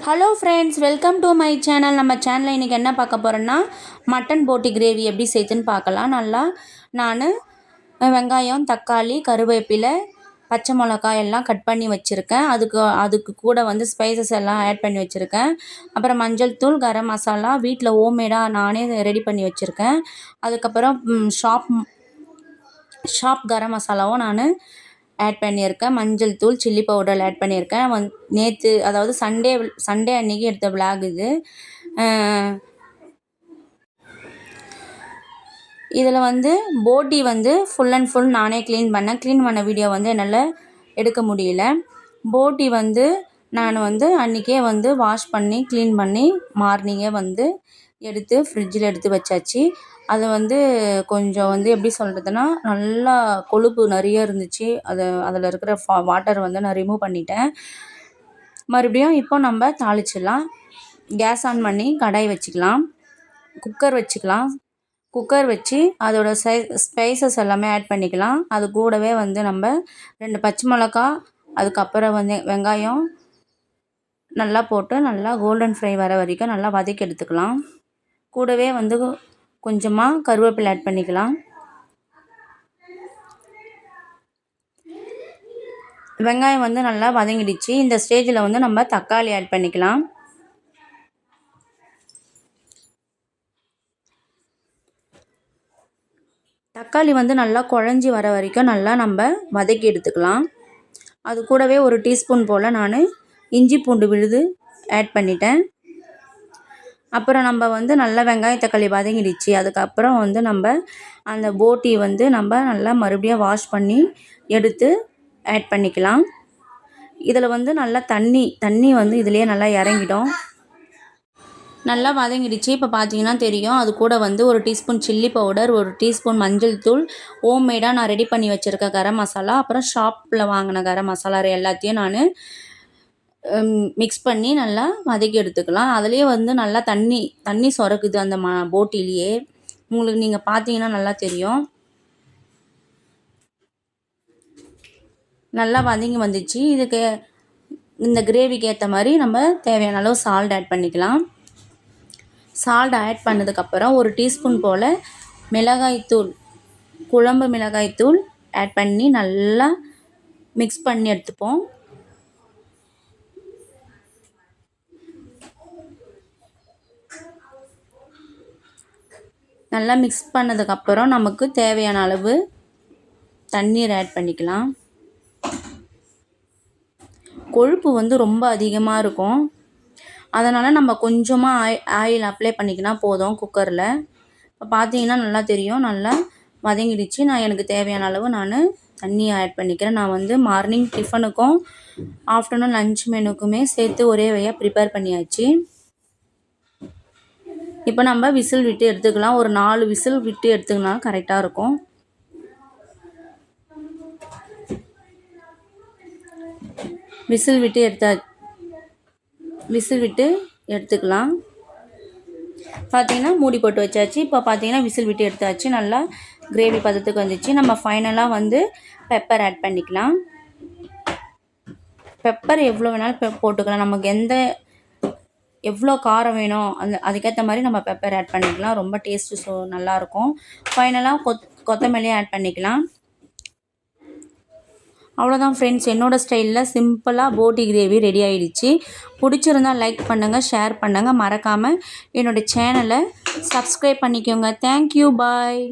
Hello friends, welcome to my channel. நம்ம சேனலில் இன்றைக்கி என்ன பார்க்க போகிறோன்னா மட்டன் போட்டி கிரேவி எப்படி செய்யுதுன்னு பார்க்கலாம். நான் வெங்காயம், தக்காளி, கருவேப்பிலை, பச்சை மிளகாய் எல்லாம் கட் பண்ணி வச்சுருக்கேன். அதுக்கு கூட வந்து ஸ்பைசஸ் எல்லாம் ஆட் பண்ணி வச்சுருக்கேன். அப்புறம் மஞ்சள் தூள், கரம் மசாலா வீட்டில் ஹோம்மேடாக நானே ரெடி பண்ணி வச்சுருக்கேன். அதுக்கப்புறம் ஷாப் கரம் மசாலாவும் நான் ஆட் பண்ணியிருக்கேன். மஞ்சள் தூள், சில்லி பவுடர் ஆட் பண்ணியிருக்கேன். நேற்று அதாவது சண்டே அன்றைக்கி எடுத்த விளாக் இது. இதில் வந்து போட்டி வந்து ஃபுல் அண்ட் ஃபுல் நானே க்ளீன் பண்ண வீடியோ வந்து என்னால் எடுக்க முடியல. போட்டி வந்து நான் வந்து அன்றைக்கே வந்து வாஷ் பண்ணி க்ளீன் பண்ணி மார்னிங்கே வந்து எடுத்து ஃப்ரிட்ஜில் எடுத்து வச்சாச்சு. அது வந்து கொஞ்சம் வந்து எப்படி சொல்கிறதுனா நல்லா கொழுப்பு நிறைய இருந்துச்சு. அதில் இருக்கிற வாட்டர் வந்து நான் ரிமூவ் பண்ணிட்டேன். மறுபடியும் இப்போ நம்ம தாளிச்சிடலாம். கேஸ் ஆன் பண்ணி கடாய் வச்சுக்கலாம். குக்கர் வச்சு அதோட ஸ்பைசஸ் எல்லாமே ஆட் பண்ணிக்கலாம். அது கூடவே வந்து நம்ம 2 பச்சை மிளகா, அதுக்கப்புறம் வந்து வெங்காயம் நல்லா போட்டு நல்லா கோல்டன் ஃப்ரை வர வரைக்கும் நல்லா வதக்கி எடுத்துக்கலாம். கூடவே வந்து கொஞ்சமாக கருவேப்பிலை ஆட் பண்ணிக்கலாம். வெங்காயம் வந்து நல்லா வதங்கிடுச்சு. இந்த ஸ்டேஜில் வந்து நம்ம தக்காளி ஆட் பண்ணிக்கலாம். தக்காளி வந்து நல்லா குழஞ்சி வர வரைக்கும் நல்லா நம்ம வதக்கி எடுத்துக்கலாம். அது கூடவே ஒரு டீஸ்பூன் போல் நான் இஞ்சி பூண்டு விழுது ஆட் பண்ணிட்டேன். அப்புறம் நம்ம வந்து நல்லா வெங்காய தக்காளி வதங்கிடுச்சு. அதுக்கப்புறம் வந்து நம்ம அந்த போட்டி வந்து நம்ம நல்லா மறுபடியும் வாஷ் பண்ணி எடுத்து ஆட் பண்ணிக்கலாம். இதில் வந்து நல்லா தண்ணி வந்து இதிலேயே நல்லா இறங்கிடும். நல்லா வதங்கிடுச்சு. இப்போ பார்த்தீங்கன்னா தெரியும். அது கூட வந்து ஒரு டீஸ்பூன் சில்லி பவுடர், ஒரு டீஸ்பூன் மஞ்சள் தூள், ஹோம்மேடாக நான் ரெடி பண்ணி வச்சுருக்க கரம் மசாலா, அப்புறம் ஷாப்பில் வாங்கின கரம் மசாலா எல்லாத்தையும் நான் மிக்ஸ் பண்ணி நல்லா வதக்கி எடுத்துக்கலாம். அதுலேயே வந்து நல்லா தண்ணி சுரக்குது அந்த போட்டிலேயே. உங்களுக்கு நீங்கள் பார்த்தீங்கன்னா நல்லா தெரியும். நல்லா வதங்கி வந்துச்சு. இதுக்கு இந்த கிரேவிக்கு ஏற்ற மாதிரி நம்ம தேவையான அளவு சால்ட் ஆட் பண்ணிக்கலாம். சால்ட் ஆட் பண்ணதுக்கப்புறம் ஒரு டீஸ்பூன் போல் குழம்பு மிளகாய்த்தூள் ஆட் பண்ணி நல்லா மிக்ஸ் பண்ணி எடுத்துப்போம். நல்லா மிக்ஸ் பண்ணதுக்கப்புறம் நமக்கு தேவையான அளவு தண்ணீர் ஆட் பண்ணிக்கலாம். கொழுப்பு வந்து ரொம்ப அதிகமாக இருக்கும். அதனால் நம்ம கொஞ்சமாக ஆயில் அப்ளை பண்ணிக்கினா போதும் குக்கரில். இப்போ பார்த்தீங்கன்னா நல்லா தெரியும். நல்லா வதங்கிடுச்சு. எனக்கு தேவையான அளவு நான் தண்ணி ஆட் பண்ணிக்கிறேன். நான் வந்து மார்னிங் டிஃபனுக்கும் ஆஃப்டர்நூன் லஞ்ச் மெனுக்குமே சேர்த்து ஒரே வழியாக ப்ரிப்பேர் பண்ணியாச்சு. இப்போ நம்ம விசில் விட்டு எடுத்துக்கலாம். ஒரு 4 விசில் விட்டு எடுத்துக்கினா கரெக்டாக இருக்கும். விசில் விட்டு எடுத்துக்கலாம். பார்த்தீங்கன்னா மூடி போட்டு வச்சாச்சு. இப்போ பார்த்தீங்கன்னா விசில் விட்டு எடுத்தாச்சு. நல்லா கிரேவி பதத்துக்கு வந்துச்சு. நம்ம ஃபைனலாக வந்து பெப்பர் ஆட் பண்ணிக்கலாம். பெப்பர் எவ்வளோ வேணாலும் போட்டுக்கலாம். நமக்கு எவ்வளோ காரம் வேணும் அதுக்கேற்ற மாதிரி நம்ம பெப்பர் ஆட் பண்ணிக்கலாம். ரொம்ப டேஸ்ட்டு நல்லாயிருக்கும். ஃபைனலாக கொத்தமல்லி ஆட் பண்ணிக்கலாம். அவ்வளோதான் ஃப்ரெண்ட்ஸ், என்னோடய ஸ்டைலில் சிம்பிளாக போட்டி கிரேவி ரெடி ஆகிடுச்சு. பிடிச்சிருந்தால் லைக் பண்ணுங்கள், ஷேர் பண்ணுங்கள், மறக்காமல் என்னோடய சேனலை சப்ஸ்கிரைப் பண்ணிக்கோங்க. தேங்க்யூ, பாய்.